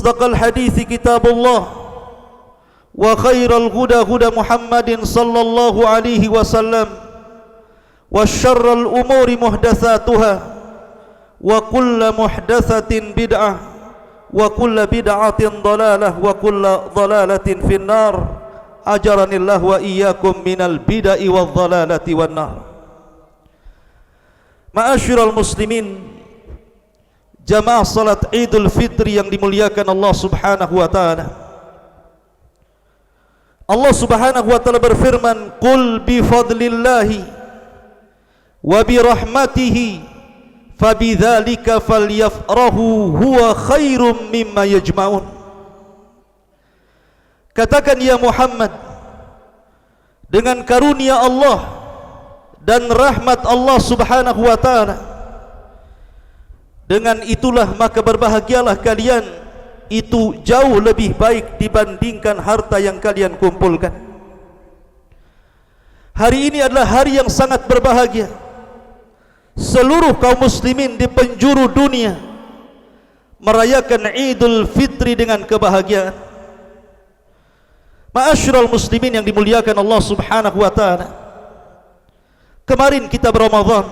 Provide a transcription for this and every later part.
وأصدق الحديث كتاب الله وخير الهدى هدى محمد صلى الله عليه وسلم وشر الأمور محدثاتها وكل محدثة بدعة وكل بدعة ضلالة وكل ضلالة في النار أجرني الله وإياكم من البدع والضلالة والنار. Ma'asyiral muslimin, jamaah salat Idul Fitri yang dimuliakan Allah Subhanahu wa taala. Allah Subhanahu wa taala berfirman, "Qul bi fadlillahi wa bi rahmatihi fabidzalika falyafrahu huwa khairum mimma yajma'un." Katakan ya Muhammad, dengan karunia Allah dan rahmat Allah Subhanahu wa taala, dengan itulah maka berbahagialah kalian, itu jauh lebih baik dibandingkan harta yang kalian kumpulkan. Hari ini adalah hari yang sangat berbahagia. Seluruh kaum muslimin di penjuru dunia merayakan Idul Fitri dengan kebahagiaan. Ma'asyiral muslimin yang dimuliakan Allah Subhanahu wa taala, kemarin kita berRamadan,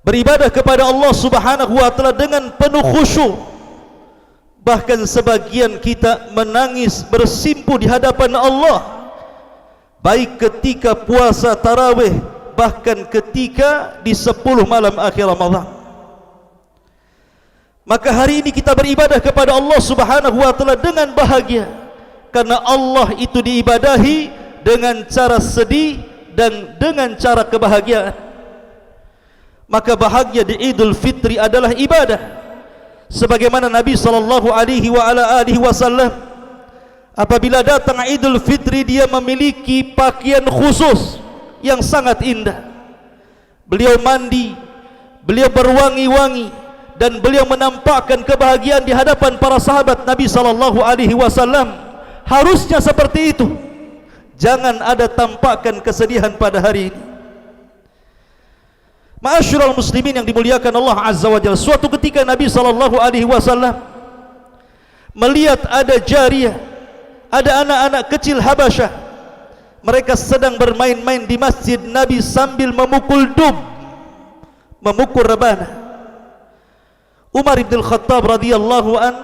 beribadah kepada Allah Subhanahu wa taala dengan penuh khusyuk. Bahkan sebagian kita menangis bersimpuh di hadapan Allah, baik ketika puasa tarawih, bahkan ketika di 10 malam akhir Ramadan. Maka hari ini kita beribadah kepada Allah Subhanahu wa taala dengan bahagia, karena Allah itu diibadahi dengan cara sedih dan dengan cara kebahagiaan. Maka bahagia di Idul Fitri adalah ibadah. Sebagaimana Nabi sallallahu alaihi wasallam apabila datang Idul Fitri, dia memiliki pakaian khusus yang sangat indah. Beliau mandi, beliau berwangi-wangi, dan beliau menampakkan kebahagiaan di hadapan para sahabat Nabi sallallahu alaihi wasallam. Harusnya seperti itu. Jangan ada tampakkan kesedihan pada hari ini. Ma'asyiral muslimin yang dimuliakan Allah Azza wa Jalla, suatu ketika Nabi sallallahu alaihi wasallam melihat ada jariyah, ada anak-anak kecil Habasyah. Mereka sedang bermain-main di masjid Nabi sambil memukul dub, memukul rebana. Umar bin Khattab radhiyallahu an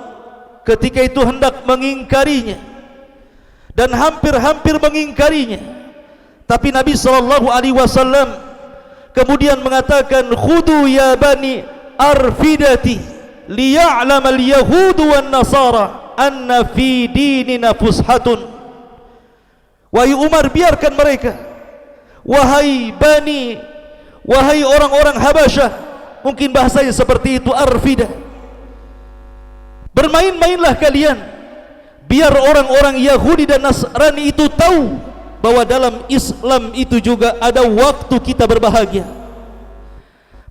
ketika itu hendak mengingkarinya dan hampir-hampir mengingkarinya, tapi Nabi sallallahu alaihi wasallam kemudian mengatakan, "Khudu ya bani arfidati liya'lam al-yahud wan nasara anna fi dinina fushatun." Wahai Umar, biarkan mereka. Wahai orang-orang Habasyah, mungkin bahasanya seperti itu, arfidah, bermain-mainlah kalian, biar orang-orang Yahudi dan Nasrani itu tahu bahwa dalam Islam itu juga ada waktu kita berbahagia.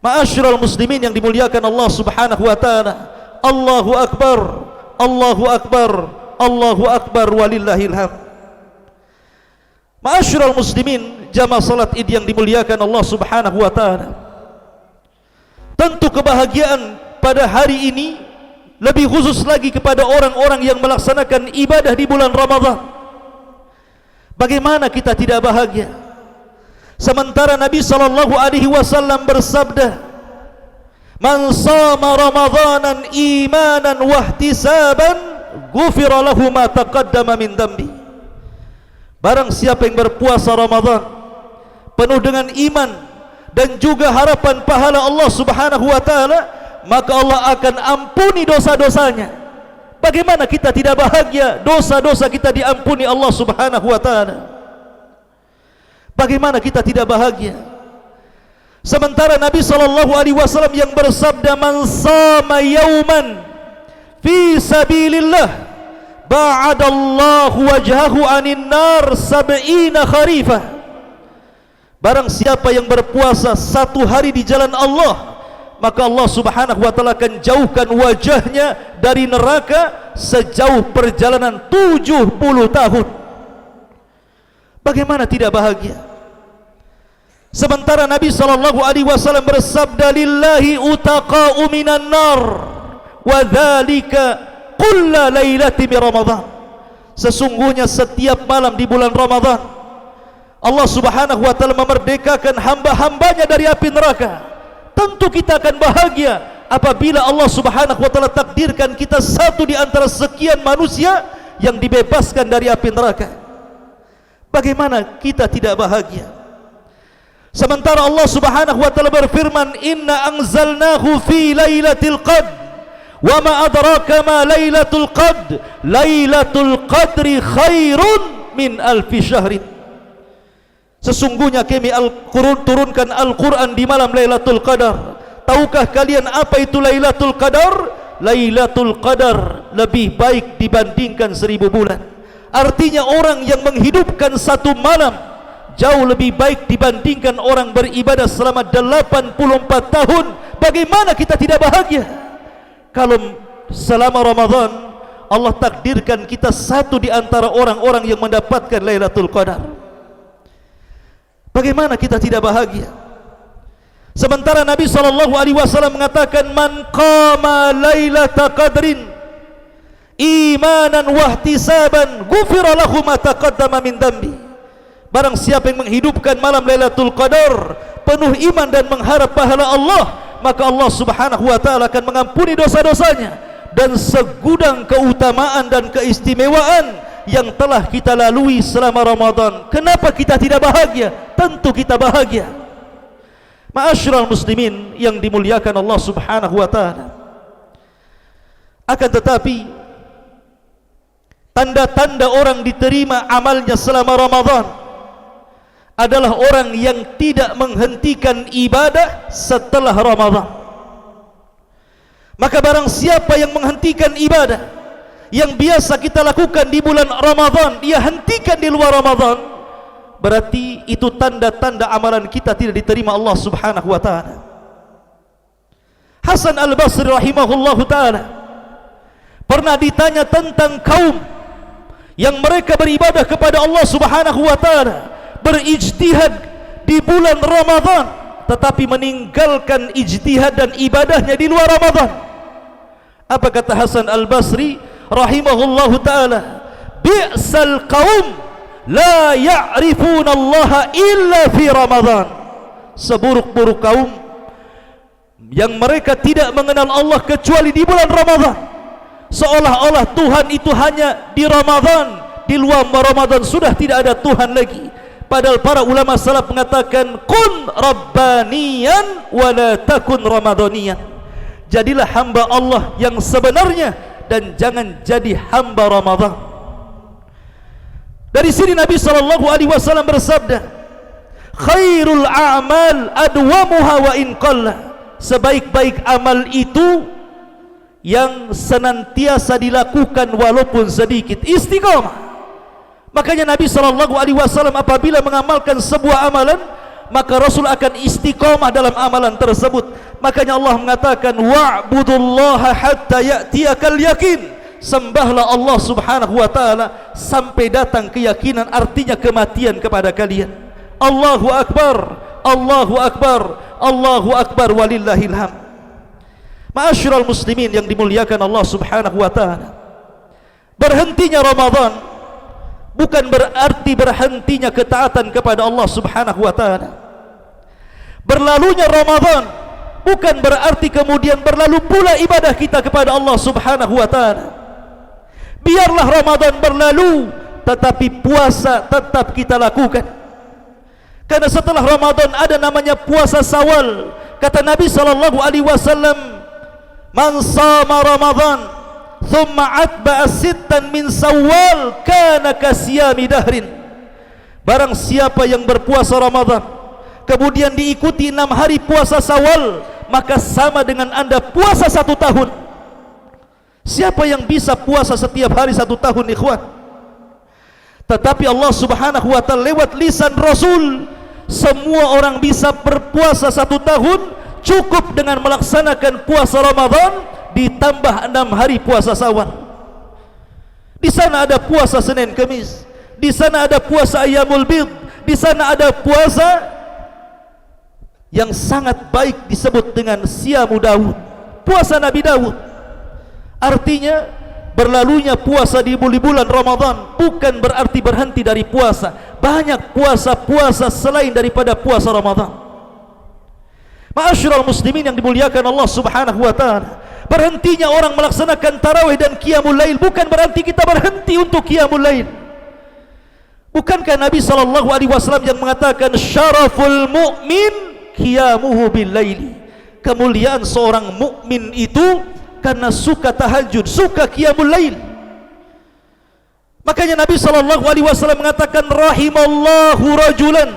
Ma'asyiral muslimin yang dimuliakan Allah Subhanahu wa taala, Allahu akbar, Allahu akbar, Allahu akbar walillahil hamd. Ma'asyiral muslimin, jamaah salat Id yang dimuliakan Allah Subhanahu wa taala, tentu kebahagiaan pada hari ini lebih khusus lagi kepada orang-orang yang melaksanakan ibadah di bulan Ramadan. Bagaimana kita tidak bahagia? Sementara Nabi sallallahu alaihi wasallam bersabda, "Man shama Ramadanan imanan wa ihtisaban, ghufira lahu ma taqaddama min dambi." Barang siapa yang berpuasa Ramadan penuh dengan iman dan juga harapan pahala Allah Subhanahu wa taala, maka Allah akan ampuni dosa-dosanya. Bagaimana kita tidak bahagia dosa-dosa kita diampuni Allah Subhanahu wa taala? Bagaimana kita tidak bahagia? Sementara Nabi sallallahu alaihi wasallam yang bersabda, "Man shama yauman fi sabilillah ba'adallahu wajhahu 'anil nar 70 kharifah." Barang siapa yang berpuasa satu hari di jalan Allah, maka Allah Subhanahu wa taala akan jauhkan wajahnya dari neraka sejauh perjalanan 70 tahun. Bagaimana tidak bahagia? Sementara Nabi sallallahu alaihi wasallam bersabda, "Lillahi utaqa'u minan nar wa dzalika kulla lailati min Ramadan. Sesungguhnya setiap malam di bulan Ramadan Allah Subhanahu wa taala memerdekakan hamba-hambanya dari api neraka. Tentu kita akan bahagia apabila Allah Subhanahu wa taala takdirkan kita satu di antara sekian manusia yang dibebaskan dari api neraka. Bagaimana kita tidak bahagia? Sementara Allah Subhanahu wa taala berfirman, "Inna anzalnahu fi lailatul qadr, wa ma adraka ma lailatul qadr, lailatul qadri khairun min alfi syahrin." Sesungguhnya kami turunkan Al-Quran di malam Lailatul Qadar. Tahukah kalian apa itu Lailatul Qadar? Lailatul Qadar lebih baik dibandingkan 1000 bulan. Artinya orang yang menghidupkan satu malam jauh lebih baik dibandingkan orang beribadah selama 84 tahun. Bagaimana kita tidak bahagia kalau selama Ramadan Allah takdirkan kita satu di antara orang-orang yang mendapatkan Lailatul Qadar? Bagaimana kita tidak bahagia? Sementara Nabi SAW mengatakan, "Man qama lailata qadrin imanan wahtisaban ghufira lahu ma taqaddama min dambi." Barang siapa yang menghidupkan malam Lailatul Qadar penuh iman dan mengharap pahala Allah, maka Allah Subhanahu wa taala akan mengampuni dosa-dosanya dan segudang keutamaan dan keistimewaan yang telah kita lalui selama Ramadan. Kenapa kita tidak bahagia? Tentu kita bahagia. Ma'asyiral muslimin yang dimuliakan Allah Subhanahu wa taala. Akan tetapi tanda-tanda orang diterima amalnya selama Ramadan adalah orang yang tidak menghentikan ibadah setelah Ramadan. Maka barang siapa yang menghentikan ibadah yang biasa kita lakukan di bulan Ramadan, dia hentikan di luar Ramadan, berarti itu tanda-tanda amalan kita tidak diterima Allah Subhanahu wa taala. Hasan Al-Basri rahimahullahu taala pernah ditanya tentang kaum yang mereka beribadah kepada Allah Subhanahu wa taala, berijtihad di bulan Ramadan tetapi meninggalkan ijtihad dan ibadahnya di luar Ramadan. Apa kata Hasan Al-Basri rahimahullahu ta'ala? Bi'sal qaum la ya'rifuna Allah illa fi Ramadan. Seburuk-buruk kaum yang mereka tidak mengenal Allah kecuali di bulan Ramadan. Seolah-olah Tuhan itu hanya di Ramadan, di luar Ramadan sudah tidak ada Tuhan lagi. Padahal para ulama salaf mengatakan, kun rabbaniyan wa la takun ramadaniyan. Jadilah hamba Allah yang sebenarnya dan jangan jadi hamba Ramadan. Dari sini Nabi SAW bersabda, khairul a'mal adwamuha wa in qalla. Sebaik-baik amal itu yang senantiasa dilakukan walaupun sedikit, istiqamah. Makanya Nabi SAW apabila mengamalkan sebuah amalan, maka Rasul akan istiqamah dalam amalan tersebut. Makanya Allah mengatakan, wa'budullaha hatta ya'tiyakal yakin. Sembahlah Allah Subhanahu wa taala sampai datang keyakinan, artinya kematian kepada kalian. Allahu akbar, Allahu akbar, Allahu akbar, walillahil hamd. Ma'asyiral muslimin yang dimuliakan Allah Subhanahu wa taala, berhentinya Ramadan bukan berarti berhentinya ketaatan kepada Allah Subhanahu wa taala. Berlalunya Ramadan bukan berarti kemudian berlalu pula ibadah kita kepada Allah Subhanahu wa taala. Biarlah Ramadan berlalu, tetapi puasa tetap kita lakukan. Karena setelah Ramadan ada namanya puasa Syawal. Kata Nabi SAW, man sama Ramadan thumma atba'a sittan min Syawal kana kasiyami dahrin. Barang siapa yang berpuasa Ramadan kemudian diikuti 6 hari puasa Syawal, maka sama dengan anda puasa 1 tahun. Siapa yang bisa puasa setiap hari 1 tahun, ikhwan? Tetapi Allah Subhanahu wa ta'ala lewat lisan Rasul, semua orang bisa berpuasa 1 tahun, cukup dengan melaksanakan puasa Ramadan ditambah 6 hari puasa Syawal. Di sana ada puasa Senin Kamis, di sana ada puasa Ayyamul Bid, di sana ada puasa yang sangat baik disebut dengan Siyamu Daud, puasa Nabi Daud. Artinya berlalunya puasa di bulan Ramadan bukan berarti berhenti dari puasa. Banyak puasa-puasa selain daripada puasa Ramadan. Ma'asyiral muslimin yang dimuliakan Allah Subhanahu wa taala, berhentinya orang melaksanakan tarawih dan qiyamul lail bukan berarti kita berhenti untuk qiyamul lail. Bukankah Nabi SAW yang mengatakan syaraful mu'min qiyamuhu bil laili, kemuliaan seorang mukmin itu karena suka tahajud, suka qiyamul lail. Makanya Nabi SAW mengatakan rahimallahu rajulan,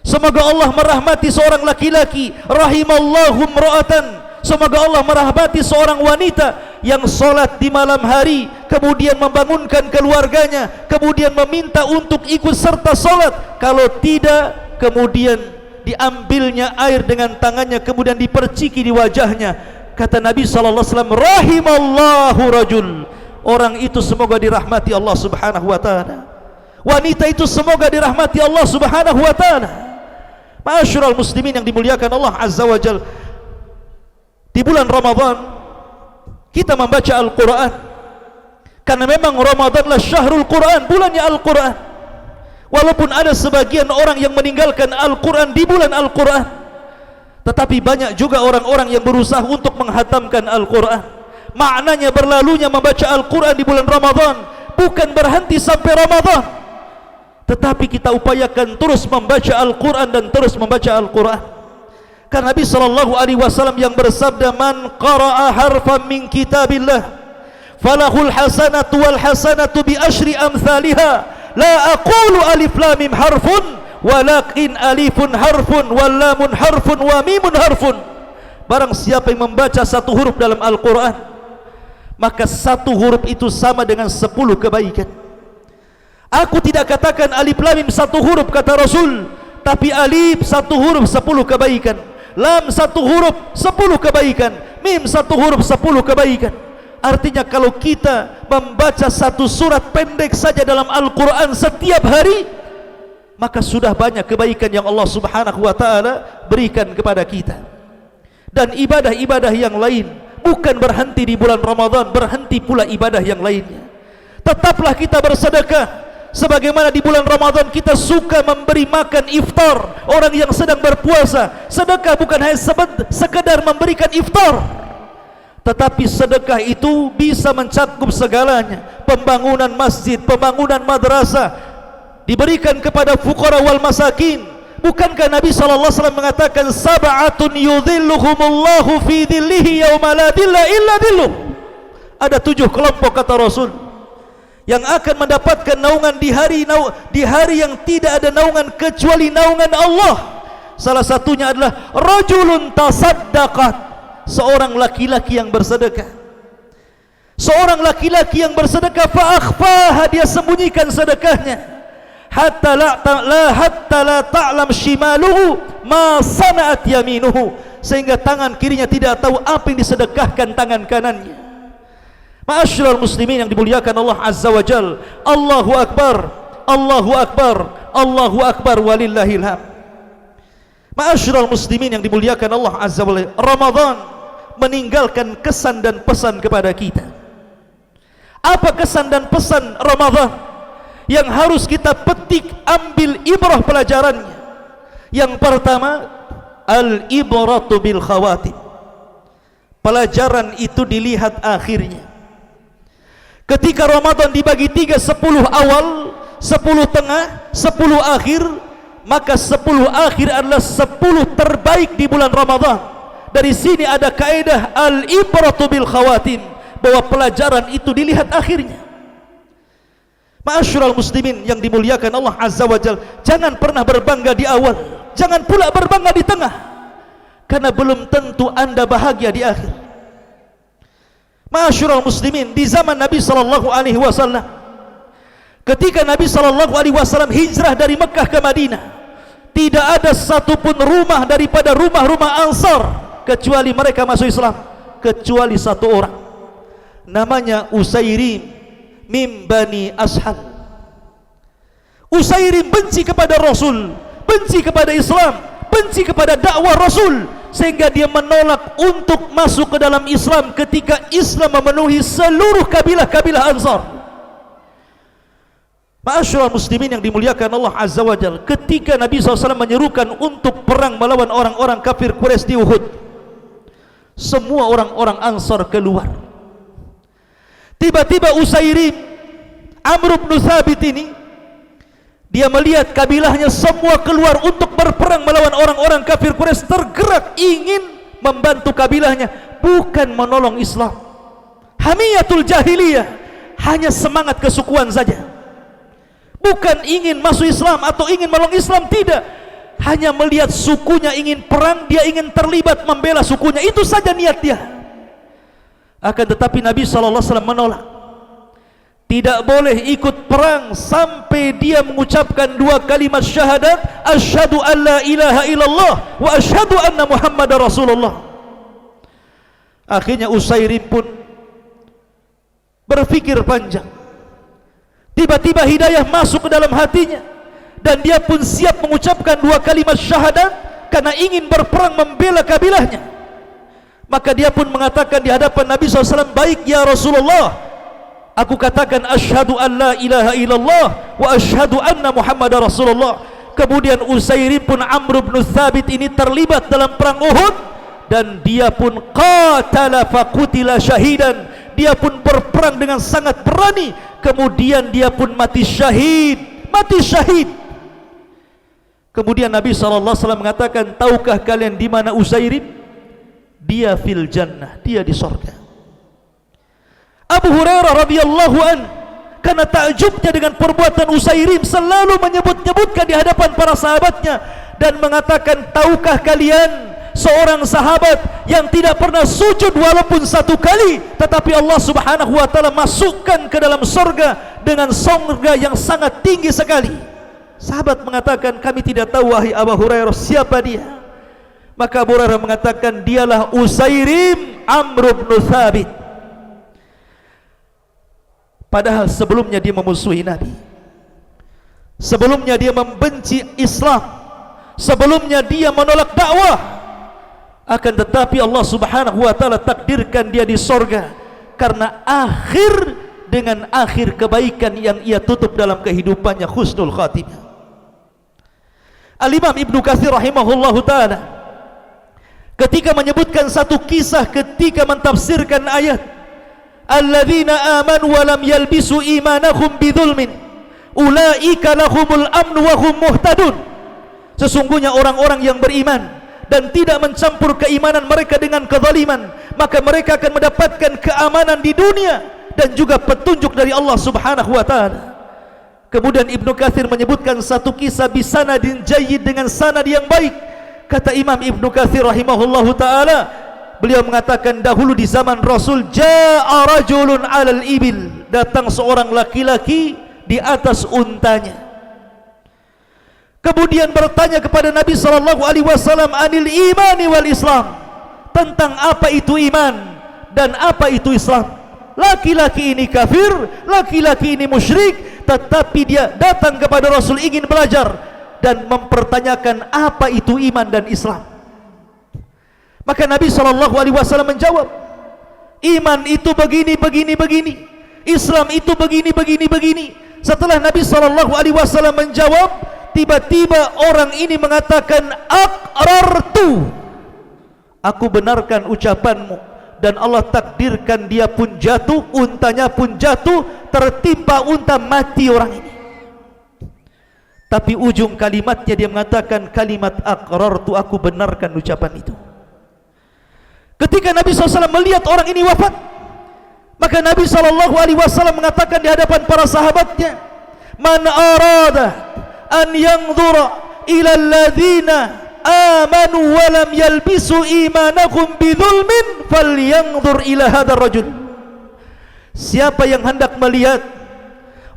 semoga Allah merahmati seorang laki-laki, rahimallahu imra'atan, semoga Allah merahmati seorang wanita yang solat di malam hari, kemudian membangunkan keluarganya, kemudian meminta untuk ikut serta solat. Kalau tidak, kemudian diambilnya air dengan tangannya, kemudian diperciki di wajahnya. Kata Nabi SAW, rahimallahu rajul, orang itu semoga dirahmati Allah Subhanahu wa ta'ala. Wanita itu semoga dirahmati Allah Subhanahu wa ta'ala. Ma'asyiral muslimin yang dimuliakan Allah Azza wa Jalla, di bulan Ramadan kita membaca Al-Quran, karena memang Ramadanlah syahrul Quran, bulannya Al-Quran. Walaupun ada sebagian orang yang meninggalkan Al-Quran di bulan Al-Quran, tetapi banyak juga orang-orang yang berusaha untuk menghatamkan Al-Quran. Maknanya berlalunya membaca Al-Quran di bulan Ramadan bukan berhenti sampai Ramadan, tetapi kita upayakan terus membaca Al-Quran dan terus membaca Al-Quran. Karena Nabi SAW yang bersabda, man qara'a harfan min kitabillah falahul hasanatu wal hasanatu bi asyri amthaliha, la aqulu alif lam mim harfun walakin alifun harfun wal lamun harfun wa mimun harfun. Barang siapa yang membaca satu huruf dalam Al-Quran, maka satu huruf itu sama dengan 10 kebaikan. Aku tidak katakan alif lam mim satu huruf, kata Rasul, tapi alif satu huruf 10 kebaikan, lam satu huruf 10 kebaikan, mim satu huruf 10 kebaikan. Artinya kalau kita membaca satu surat pendek saja dalam Al-Quran setiap hari, maka sudah banyak kebaikan yang Allah Subhanahu wa ta'ala berikan kepada kita. Dan ibadah-ibadah yang lain bukan berhenti di bulan Ramadan, berhenti pula ibadah yang lainnya. Tetaplah kita bersedekah, sebagaimana di bulan Ramadan kita suka memberi makan iftar orang yang sedang berpuasa. Sedekah bukan hanya sekedar memberikan iftar, tetapi sedekah itu bisa mencakup segalanya. Pembangunan masjid, pembangunan madrasah, diberikan kepada fuqara wal masakin. Bukankah Nabi SAW mengatakan sab'atun yudhilluhumullahu fi dhillihi yawma la dhilla illa dhilluh. Ada 7 kelompok, kata Rasul, yang akan mendapatkan naungan di hari yang tidak ada naungan kecuali naungan Allah. Salah satunya adalah rajulun tasaddaqat, seorang laki-laki yang bersedekah. Seorang laki-laki yang bersedekah fa akhfaha, dia sembunyikan sedekahnya, hatta la ta'lam shimaluhu ma sana'at yaminuhu, sehingga tangan kirinya tidak tahu apa yang disedekahkan tangan kanannya. Ma'asyiral muslimin yang dimuliakan Allah Azza wa Jal, Allahu Akbar, Allahu Akbar, Allahu Akbar walillahil hamd. Ma'asyiral muslimin yang dimuliakan Allah Azza wa Jal, Ramadan meninggalkan kesan dan pesan kepada kita. Apa kesan dan pesan Ramadan yang harus kita petik, ambil ibrah pelajarannya? Yang pertama, al-ibratu bil khawatim. Pelajaran itu dilihat akhirnya. Ketika Ramadan dibagi 3, 10 awal, 10 tengah, 10 akhir, maka 10 akhir adalah 10 terbaik di bulan Ramadan. Dari sini ada kaidah al-ibratu bil khawatim, bahwa pelajaran itu dilihat akhirnya. Ma'asyiral muslimin yang dimuliakan Allah Azza wa Jalla, jangan pernah berbangga di awal, jangan pula berbangga di tengah, karena belum tentu anda bahagia di akhir. Ma'asyiral muslimin, di zaman Nabi SAW, ketika Nabi SAW hijrah dari Mekah ke Madinah, tidak ada satupun rumah daripada rumah-rumah Ansar kecuali mereka masuk Islam, kecuali satu orang, namanya Usairim min Bani Ashal. Usairim benci kepada Rasul, benci kepada Islam, benci kepada dakwah Rasul, sehingga dia menolak untuk masuk ke dalam Islam ketika Islam memenuhi seluruh kabilah-kabilah Ansar. Ma'asyiral muslimin yang dimuliakan Allah Azza wa Jalla, ketika Nabi SAW menyerukan untuk perang melawan orang-orang kafir Quraisy di Uhud, semua orang-orang Ansar keluar. Tiba-tiba Usairim Amr bin Thabit ini, dia melihat kabilahnya semua keluar untuk berperang melawan orang-orang kafir Quraisy, tergerak ingin membantu kabilahnya, bukan menolong Islam. Hamiyatul jahiliyah, hanya semangat kesukuan saja, bukan ingin masuk Islam atau ingin menolong Islam, tidak. Hanya melihat sukunya ingin perang, dia ingin terlibat membela sukunya, itu saja niat dia. Akan tetapi Nabi SAW menolak. Tidak boleh ikut perang sampai dia mengucapkan dua kalimat syahadat, asyhadu an la ilaha illallah wa asyhadu anna Muhammadar Rasulullah. Akhirnya Usairim pun berfikir panjang. Tiba-tiba hidayah masuk ke dalam hatinya, dan dia pun siap mengucapkan dua kalimat syahadat karena ingin berperang membela kabilahnya. Maka dia pun mengatakan di hadapan Nabi SAW, baik ya Rasulullah, aku katakan asyhadu an la ilaha illallah wa asyhadu anna Muhammadar Rasulullah. Kemudian Usairim pun Amr bin Thabit ini terlibat dalam perang Uhud, dan dia pun qatala faqutila syahidan, dia pun berperang dengan sangat berani, kemudian dia pun mati syahid. Kemudian Nabi SAW mengatakan, tahukah kalian di mana Usairim? Dia fil jannah, dia di sorga. Abu Hurairah radhiyallahu an, karena takjubnya dengan perbuatan Usairim, selalu menyebut-nyebutkan di hadapan para sahabatnya dan mengatakan, tahukah kalian seorang sahabat yang tidak pernah sujud walaupun satu kali, tetapi Allah Subhanahu wa taala masukkan ke dalam surga dengan surga yang sangat tinggi sekali. Sahabat mengatakan, kami tidak tahu wahai Abu Hurairah, siapa dia? Maka Abu Hurairah mengatakan, dialah Usairim Amr bin Thabit. Padahal sebelumnya dia memusuhi Nabi, sebelumnya dia membenci Islam, sebelumnya dia menolak dakwah. Akan tetapi Allah Subhanahu wa taala takdirkan dia di sorga karena akhir dengan akhir kebaikan yang ia tutup dalam kehidupannya, husnul khatimah. Al-Imam Ibnu Katsir rahimahullahu taala ketika menyebutkan satu kisah ketika mentafsirkan ayat alladzina amanu wa lam yalbisu imanahum bidzulmin ulaika lahumul amnu wa hum muhtadun, sesungguhnya orang-orang yang beriman dan tidak mencampur keimanan mereka dengan kezaliman, maka mereka akan mendapatkan keamanan di dunia dan juga petunjuk dari Allah Subhanahu wa taala. Kemudian Ibnu Katsir menyebutkan satu kisah bisanadin jayyid, dengan sanad yang baik. Kata Imam Ibnu Katsir rahimahullahu taala, beliau mengatakan, dahulu di zaman Rasul, jaa rajulun 'alal ibil, datang seorang laki-laki di atas untanya. Kemudian bertanya kepada Nabi sallallahu alaihi wasallam anil imani wal Islam, tentang apa itu iman dan apa itu Islam. Laki-laki ini kafir, laki-laki ini musyrik, tetapi dia datang kepada Rasul ingin belajar dan mempertanyakan apa itu iman dan Islam. Maka Nabi SAW menjawab, iman itu begini, Islam itu begini. Setelah Nabi SAW menjawab, tiba-tiba orang ini mengatakan, aqrartu, aku benarkan ucapanmu. Dan Allah takdirkan dia pun jatuh, untanya pun jatuh, tertimpa unta, mati orang ini. Tapi ujung kalimatnya dia mengatakan kalimat aqrartu, aku benarkan ucapan itu. Ketika Nabi SAW melihat orang ini wafat, maka Nabi SAW mengatakan di hadapan para sahabatnya, man arada an yanzura ila alladhina amanu wa lam yalbisu imanahum bidzulmin falyanzur ila hadzal rajul. Siapa yang hendak melihat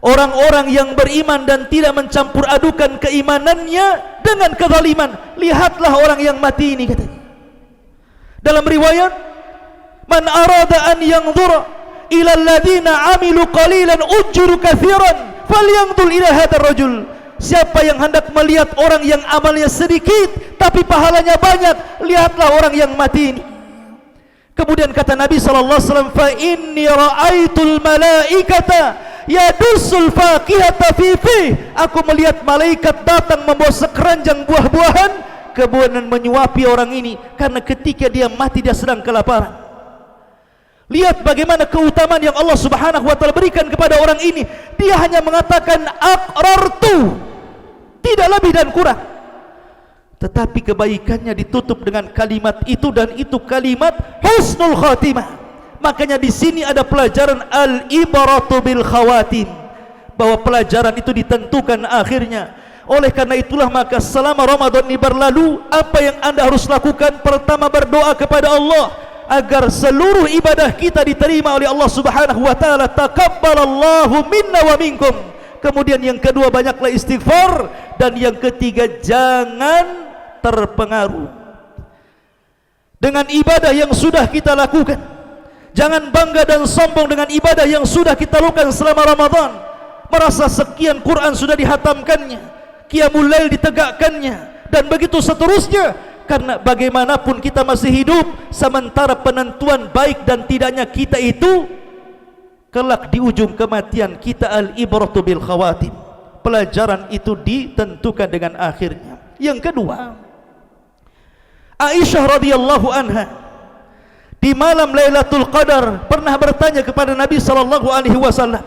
orang-orang yang beriman dan tidak mencampur adukan keimanannya dengan kezaliman, lihatlah orang yang mati ini, katanya. Dalam riwayat, man arada an yanzura ila alladhina amilu qalilan ujru katsiran falyanzur ila hadzal rajul. Siapa yang hendak melihat orang yang amalnya sedikit tapi pahalanya banyak, lihatlah orang yang mati ini. Kemudian kata Nabi SAW, fa inni ra'aitul malaikata yadussul faqihata fi fi. Aku melihat malaikat datang membawa sekeranjang buah-buahan, kemudian menyuapi orang ini, karena ketika dia mati dia sedang kelaparan. Lihat bagaimana keutamaan yang Allah Subhanahu wa taala berikan kepada orang ini. Dia hanya mengatakan aqrartu, tidak lebih dan kurang. Tetapi kebaikannya ditutup dengan kalimat itu, dan itu kalimat husnul khatimah. Makanya di sini ada pelajaran al-ibaratu bil khawatim, bahwa pelajaran itu ditentukan akhirnya. Oleh karena itulah maka selama Ramadan ini berlalu, apa yang Anda harus lakukan? Pertama, berdoa kepada Allah agar seluruh ibadah kita diterima oleh Allah Subhanahu wa taala. Taqabbalallahu minna wa minkum. Kemudian yang kedua, banyaklah istighfar, dan yang ketiga, jangan terpengaruh dengan ibadah yang sudah kita lakukan. Jangan bangga dan sombong dengan ibadah yang sudah kita lakukan selama Ramadan. Merasa sekian Quran sudah dihatamkannya, qiyamul lail ditegakkannya, dan begitu seterusnya. Karena bagaimanapun kita masih hidup, sementara penentuan baik dan tidaknya kita itu kelak di ujung kematian kita. Al-ibratu bil khawatim, pelajaran itu ditentukan dengan akhirnya. Yang kedua, Aisyah radhiyallahu anha di malam Lailatul Qadar pernah bertanya kepada Nabi sallallahu alaihi wasallam.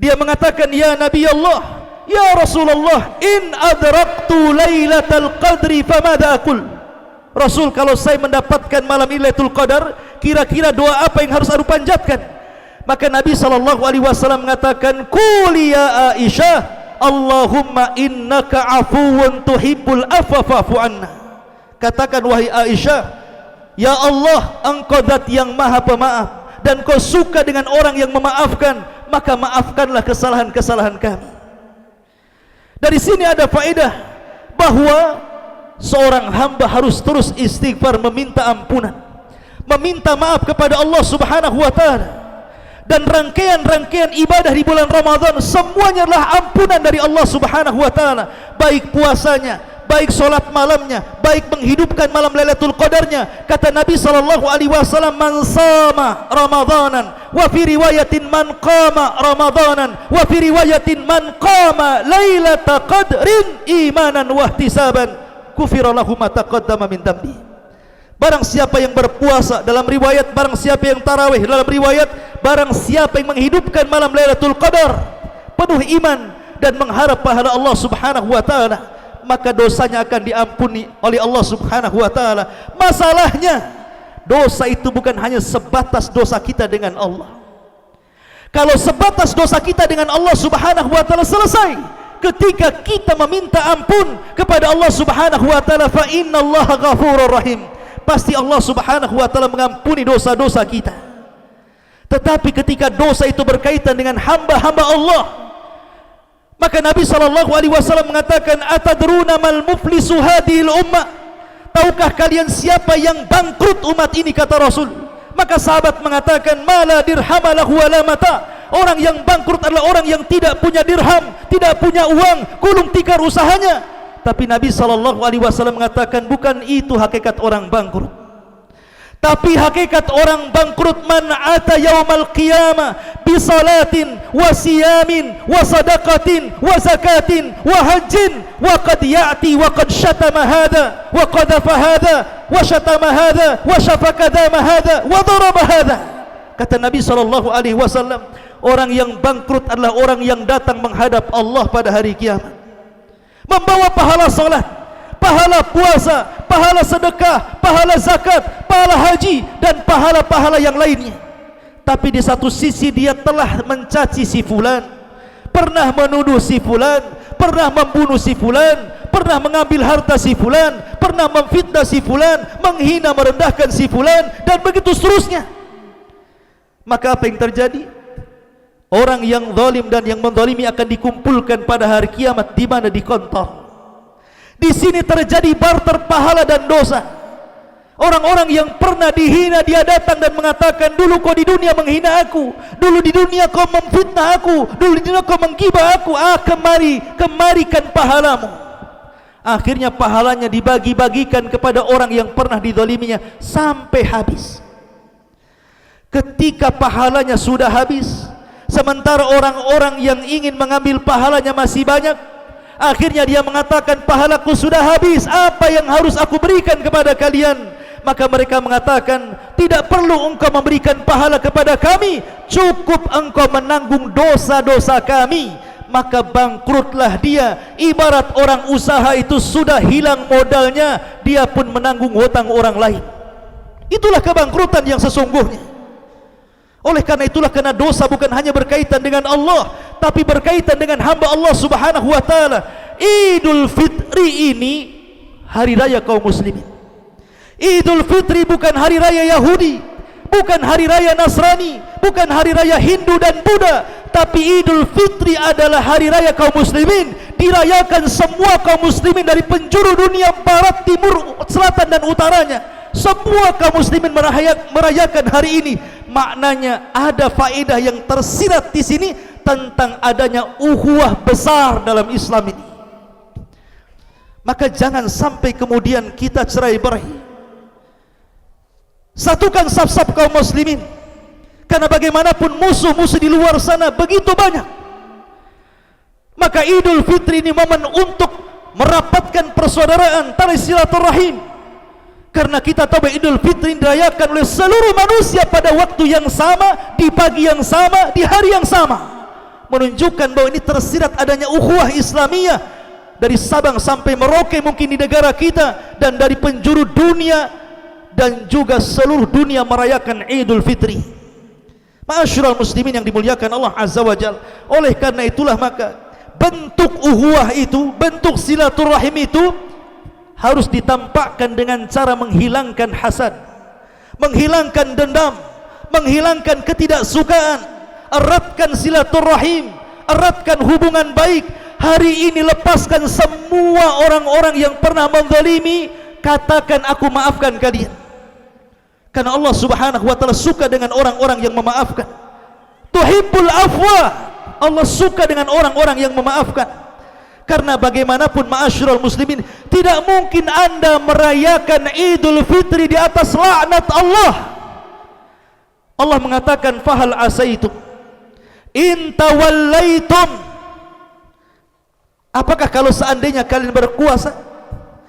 Dia mengatakan, ya Nabi Allah, ya Rasulullah, in adraktu Lailatul Qadri famada aqul. Rasul, kalau saya mendapatkan malam Lailatul Qadar, kira-kira doa apa yang harus aku panjatkan? Maka Nabi sallallahu alaihi wasallam mengatakan, qul ya Aisyah, Allahumma innaka afuwun tuhibbul afwa fa'fu anna. Katakan, wahai Aisyah, ya Allah, engkau zat yang maha pemaaf, dan kau suka dengan orang yang memaafkan, maka maafkanlah kesalahan-kesalahan kami. Dari sini ada faedah bahwa seorang hamba harus terus istighfar, meminta ampunan, meminta maaf kepada Allah Subhanahu wa taala. Dan rangkaian-rangkaian ibadah di bulan Ramadan semuanya adalah ampunan dari Allah Subhanahu wa taala. Baik puasanya, baik solat malamnya, baik menghidupkan malam Lailatul Qadarnya. Kata Nabi sallallahu alaihi wasallam, man sama ramadanan, wa fi riwayatin man qama ramadanan, wa fi riwayatin man qama lailatul qadrin imanan wa ihtisaban, kufira lahu ma taqaddama min dambi. Barang siapa yang berpuasa, dalam riwayat barang siapa yang tarawih, dalam riwayat barang siapa yang menghidupkan malam Lailatul Qadar penuh iman dan mengharap pahala Allah Subhanahu wa taala, maka dosanya akan diampuni oleh Allah Subhanahu wa taala. Masalahnya, dosa itu bukan hanya sebatas dosa kita dengan Allah. Kalau sebatas dosa kita dengan Allah Subhanahu wa taala selesai ketika kita meminta ampun kepada Allah Subhanahu wa taala, fa innallaha ghafurur rahim. Pasti Allah Subhanahu wa taala mengampuni dosa-dosa kita. Tetapi ketika dosa itu berkaitan dengan hamba-hamba Allah, maka Nabi sallallahu alaihi wasallam mengatakan, atadruna mal muflisu hadhil ummah? Tahukah kalian siapa yang bangkrut umat ini? Kata Rasul. Maka sahabat mengatakan, mala dirhamalahu wala mata. Orang yang bangkrut adalah orang yang tidak punya dirham, tidak punya uang, gulung tikar usahanya. Tapi Nabi sallallahu alaihi wasallam mengatakan, bukan itu hakikat orang bangkrut. Tapi hakikat orang bangkrut, man ata yaumal qiyamah bi salatin wa siyamin wa sadaqatin wa zakatin wa hajjin wa qad ya'ti wa qad syatama hadha wa qadhafa hadha wa syatama hadha wa syafaka dama hadha wa daraba hadha. Kata Nabi sallallahu alaihi wasallam, orang yang bangkrut adalah orang yang datang menghadap Allah pada hari kiamat, membawa pahala salat, pahala puasa, pahala sedekah, pahala zakat, pahala haji, dan pahala-pahala yang lainnya. Tapi di satu sisi dia telah mencaci si fulan, pernah menuduh si fulan, pernah membunuh si fulan, pernah mengambil harta si fulan, pernah memfitnah si fulan, menghina merendahkan si fulan, dan begitu seterusnya. Maka apa yang terjadi? Orang yang zalim dan yang menzalimi akan dikumpulkan pada hari kiamat, di mana? Di kontor. Di sini terjadi barter pahala dan dosa. Orang-orang yang pernah dihina, dia datang dan mengatakan, dulu kau di dunia menghina aku, dulu di dunia kau memfitnah aku, dulu di dunia kau menggibah aku, kemarikan pahalamu. Akhirnya pahalanya dibagi-bagikan kepada orang yang pernah dizaliminya sampai habis. Ketika pahalanya sudah habis, sementara orang-orang yang ingin mengambil pahalanya masih banyak, akhirnya dia mengatakan, pahalaku sudah habis, apa yang harus aku berikan kepada kalian? Maka mereka mengatakan, tidak perlu engkau memberikan pahala kepada kami, cukup engkau menanggung dosa-dosa kami. Maka bangkrutlah dia. Ibarat orang usaha itu sudah hilang modalnya, dia pun menanggung hutang orang lain. Itulah kebangkrutan yang sesungguhnya. Oleh karena itulah, karena dosa bukan hanya berkaitan dengan Allah, tapi berkaitan dengan hamba Allah subhanahu wa ta'ala. Idul Fitri ini hari raya kaum muslimin. Idul Fitri bukan hari raya Yahudi, bukan hari raya Nasrani, bukan hari raya Hindu dan Buddha, tapi Idul Fitri adalah hari raya kaum muslimin. Dirayakan semua kaum muslimin dari penjuru dunia, barat, timur, selatan dan utaranya. Semua kaum muslimin merayakan hari ini. Maknanya ada faedah yang tersirat di sini tentang adanya ukhuwah besar dalam Islam ini. Maka jangan sampai kemudian kita cerai-berai. Satukan saf-saf kaum muslimin, karena bagaimanapun musuh-musuh di luar sana begitu banyak. Maka Idul Fitri ini momen untuk merapatkan persaudaraan, tali silaturahim. Karena kita tahu Idul Fitri dirayakan oleh seluruh manusia pada waktu yang sama, di pagi yang sama, di hari yang sama, menunjukkan bahwa ini tersirat adanya ukhuwah Islamiyah dari Sabang sampai Merauke mungkin di negara kita, dan dari penjuru dunia dan juga seluruh dunia merayakan Idul Fitri. Ma'asyiral muslimin yang dimuliakan Allah Azza wa Jalla. Oleh karena itulah maka bentuk ukhuwah itu, bentuk silaturahim itu harus ditampakkan dengan cara menghilangkan hasad, menghilangkan dendam, menghilangkan ketidaksukaan. Eratkan silaturahim, eratkan hubungan baik. Hari ini lepaskan semua orang-orang yang pernah menzalimi, katakan aku maafkan kalian. Karena Allah subhanahu wa ta'ala suka dengan orang-orang yang memaafkan. Tuhibbul afwa, Allah suka dengan orang-orang yang memaafkan. Karena bagaimanapun ma'asyiral muslimin, tidak mungkin anda merayakan Idul Fitri di atas laknat Allah. Allah mengatakan, fahal asaitum in tawallaitum, apakah kalau seandainya kalian berkuasa,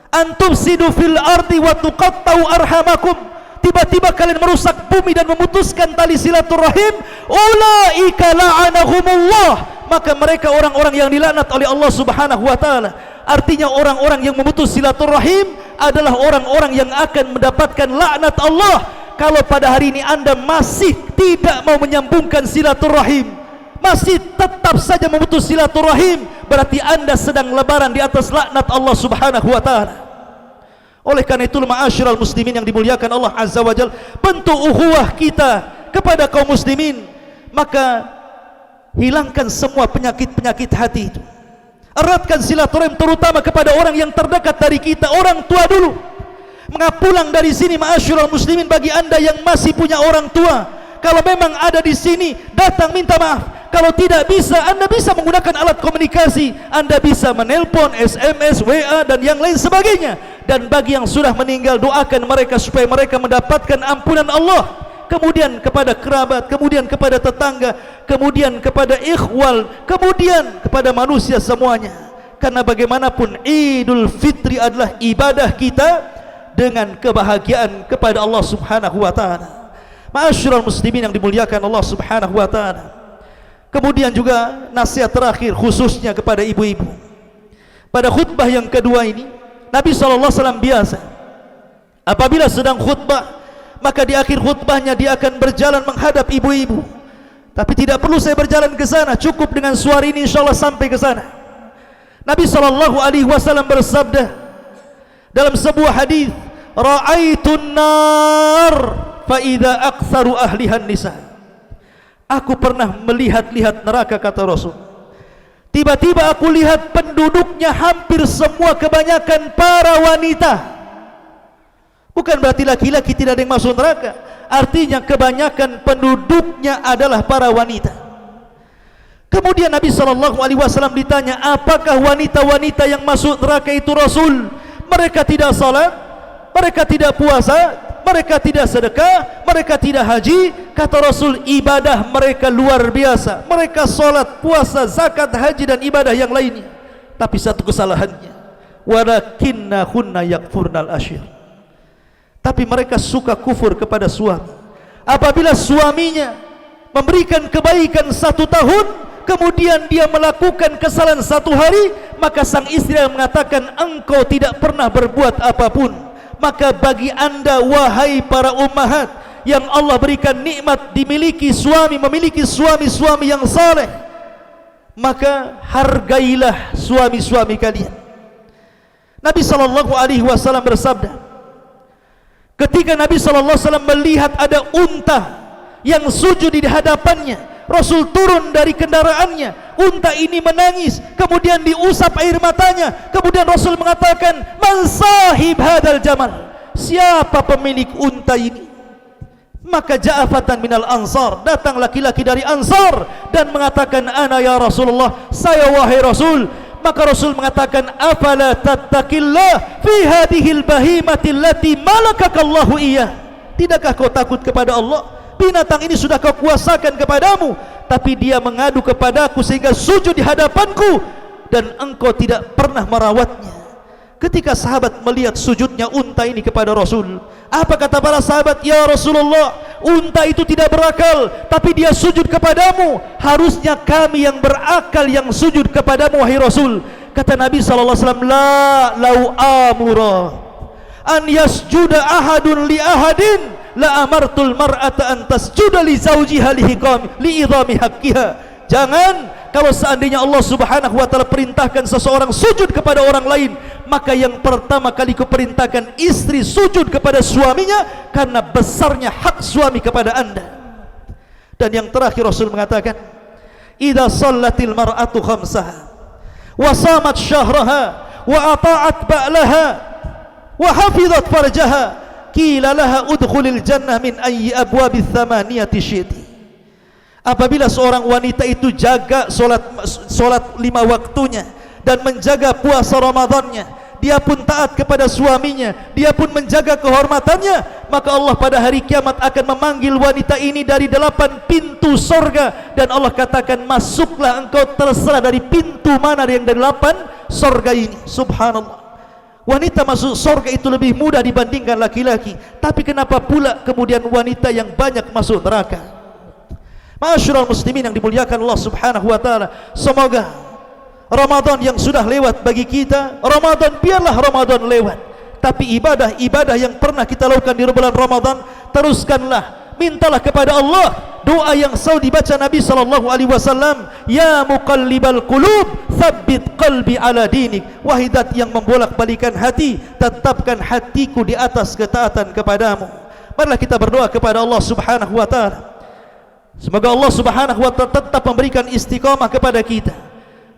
antum sidu fil ardi wa tuqattau arhamakum, tiba-tiba kalian merusak bumi dan memutuskan tali silaturahim, ulaika la'anahumullah, maka mereka orang-orang yang dilaknat oleh Allah subhanahu wa ta'ala. Artinya orang-orang yang memutus silaturahim adalah orang-orang yang akan mendapatkan laknat Allah. Kalau pada hari ini anda masih tidak mau menyambungkan silaturahim, masih tetap saja memutus silaturahim, berarti anda sedang lebaran di atas laknat Allah subhanahu wa ta'ala. Oleh karena itu ma'asyiral muslimin yang dimuliakan Allah Azza wa Jalla, bentuk ukhuwah kita kepada kaum muslimin, maka hilangkan semua penyakit-penyakit hati itu. Eratkan silaturahim terutama kepada orang yang terdekat dari kita, orang tua dulu. Mengapa pulang dari sini ma'asyiral muslimin, bagi anda yang masih punya orang tua, kalau memang ada di sini, datang minta maaf. Kalau tidak bisa, anda bisa menggunakan alat komunikasi, anda bisa menelpon, SMS, WA dan yang lain sebagainya. Dan bagi yang sudah meninggal, doakan mereka supaya mereka mendapatkan ampunan Allah. Kemudian kepada kerabat, kemudian kepada tetangga, kemudian kepada ikhwal, kemudian kepada manusia semuanya. Karena bagaimanapun Idul Fitri adalah ibadah kita dengan kebahagiaan kepada Allah subhanahu wa ta'ala. Ma'asyiral muslimin yang dimuliakan Allah subhanahu wa ta'ala. Kemudian juga nasihat terakhir khususnya kepada ibu-ibu. Pada khutbah yang kedua ini, Nabi SAW biasa apabila sedang khutbah, maka di akhir khutbahnya dia akan berjalan menghadap ibu-ibu. Tapi tidak perlu saya berjalan ke sana, cukup dengan suara ini insyaallah sampai ke sana. Nabi SAW bersabda dalam sebuah hadis, ra'aitun nar fa idza aktsaru ahlihan nisa. Aku pernah melihat-lihat neraka, kata Rasul. Tiba-tiba aku lihat penduduknya hampir semua kebanyakan para wanita. Bukan berarti laki-laki tidak ada yang masuk neraka. Artinya kebanyakan penduduknya adalah para wanita. Kemudian Nabi SAW ditanya, apakah wanita-wanita yang masuk neraka itu Rasul? Mereka tidak salat, mereka tidak puasa, mereka tidak sedekah, mereka tidak haji. Kata Rasul, ibadah mereka luar biasa. Mereka salat, puasa, zakat, haji dan ibadah yang lainnya. Tapi satu kesalahannya, walakinnahunna yakfurnal asyir. Tapi mereka suka kufur kepada suami. Apabila suaminya memberikan kebaikan 1 tahun, kemudian dia melakukan kesalahan 1 hari, maka sang istri mengatakan, engkau tidak pernah berbuat apapun. Maka bagi anda wahai para ummahat yang Allah berikan nikmat dimiliki suami, memiliki suami-suami yang saleh, maka hargailah suami-suami kalian. Nabi SAW bersabda, ketika Nabi SAW melihat ada unta yang sujud di hadapannya, Rasul turun dari kendaraannya. Unta ini menangis, kemudian diusap air matanya. Kemudian Rasul mengatakan, man sahib hadal jamal, siapa pemilik unta ini? Maka ja'afatan minal ansar, datang laki-laki dari Ansar dan mengatakan, ana ya Rasulullah, saya wahai Rasul. Maka Rasul mengatakan, afala tattaqillah fi hadhil bahimati allati malakakallahu iyyah. Tidakkah kau takut kepada Allah? Binatang ini sudah kau kuasakan kepadamu, tapi dia mengadu kepadaku sehingga sujud di hadapanku, dan engkau tidak pernah merawatnya. Ketika sahabat melihat sujudnya unta ini kepada Rasul, apa kata para sahabat? Ya Rasulullah, unta itu tidak berakal, tapi dia sujud kepadamu. Harusnya kami yang berakal yang sujud kepadamu, wahai Rasul. Kata Nabi SAW, la lau amura an yasjuda ahadun li ahadin la amartul mar'ata an tasjuda li zawjiha li idhami haqqiha. Jangan, kalau seandainya Allah Subhanahu wa taala perintahkan seseorang sujud kepada orang lain, maka yang pertama kali kuperintahkan istri sujud kepada suaminya karena besarnya hak suami kepada anda. Dan yang terakhir Rasul mengatakan, idza shallatil mar'atu khamsaha wa shamat syahraha wa ata'at ba'laha wa hafizat farjaha qila laha udkhulil jannah min ayyi abwabits thamaniyati syi'ti. Apabila seorang wanita itu jaga solat 5 waktunya dan menjaga puasa Ramadannya, dia pun taat kepada suaminya, dia pun menjaga kehormatannya, maka Allah pada hari kiamat akan memanggil wanita ini dari 8 pintu sorga, dan Allah katakan, masuklah engkau, terserah dari pintu mana yang dari 8 sorga ini. Subhanallah, wanita masuk sorga itu lebih mudah dibandingkan laki-laki. Tapi kenapa pula kemudian wanita yang banyak masuk neraka? Ma'asyiral muslimin yang dimuliakan Allah Subhanahu wa taala, semoga Ramadan yang sudah lewat bagi kita, Ramadan biarlah Ramadan lewat, tapi ibadah-ibadah yang pernah kita lakukan di bulan Ramadan teruskanlah. Mintalah kepada Allah doa yang selalu dibaca Nabi SAW, ya muqallibal qulub tsabbit qalbi ala dinik. Wahai zat yang membolak-balikan hati, tetapkan hatiku di atas ketaatan kepadamu. Marilah kita berdoa kepada Allah Subhanahu wa taala, semoga Allah Subhanahu wa taala tetap memberikan istiqamah kepada kita,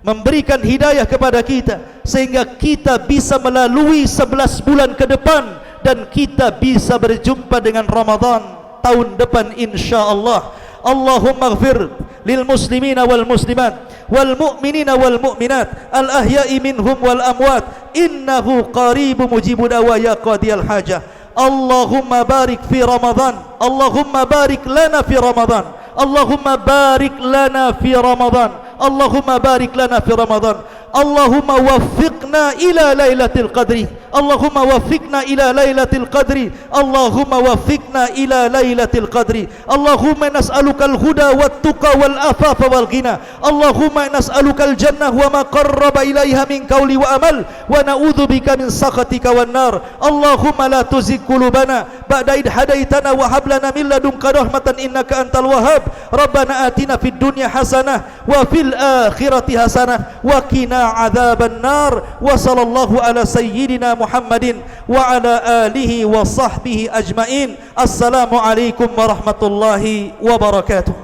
memberikan hidayah kepada kita, sehingga kita bisa melalui 11 bulan ke depan dan kita bisa berjumpa dengan Ramadan tahun depan insyaallah. Allahumma ighfir lil muslimina wal muslimat wal mu'minina wal mu'minat al ahya'i minhum wal amwat innahu qaribun mujibud dawa ya qadiyal hajah. Allahumma barik fi Ramadan, Allahumma barik lana fi Ramadan, Allahumma barik lana fi Ramadan, Allahumma barik lana fi Ramadan. Allahumma waffiqna ila lailatul qadri, Allahumma waffiqna ila lailatul qadri, Allahumma waffiqna ila lailatul qadri. Allahumma nas'aluka al-huda wat-tuqa wal-afafa wal-ghina. Allahumma nas'aluka al-jannah wa ma qarraba ilaiha min qawli wa amal, wa na'udzubika min sakhatika wan-nar. Allahumma la tuzigh qulubana ba'da idh hadaitana wa hab lana min ladunka rahmatan innaka antal wahhab. Rabbana atina fid dunya hasanah wa fil akhirati hasanah wa qina adzaban nar. Wa sallallahu ala sayyidina Muhammadin wa ala alihi wa sahbihi ajmain. Assalamualaikum warahmatullahi wabarakatuh.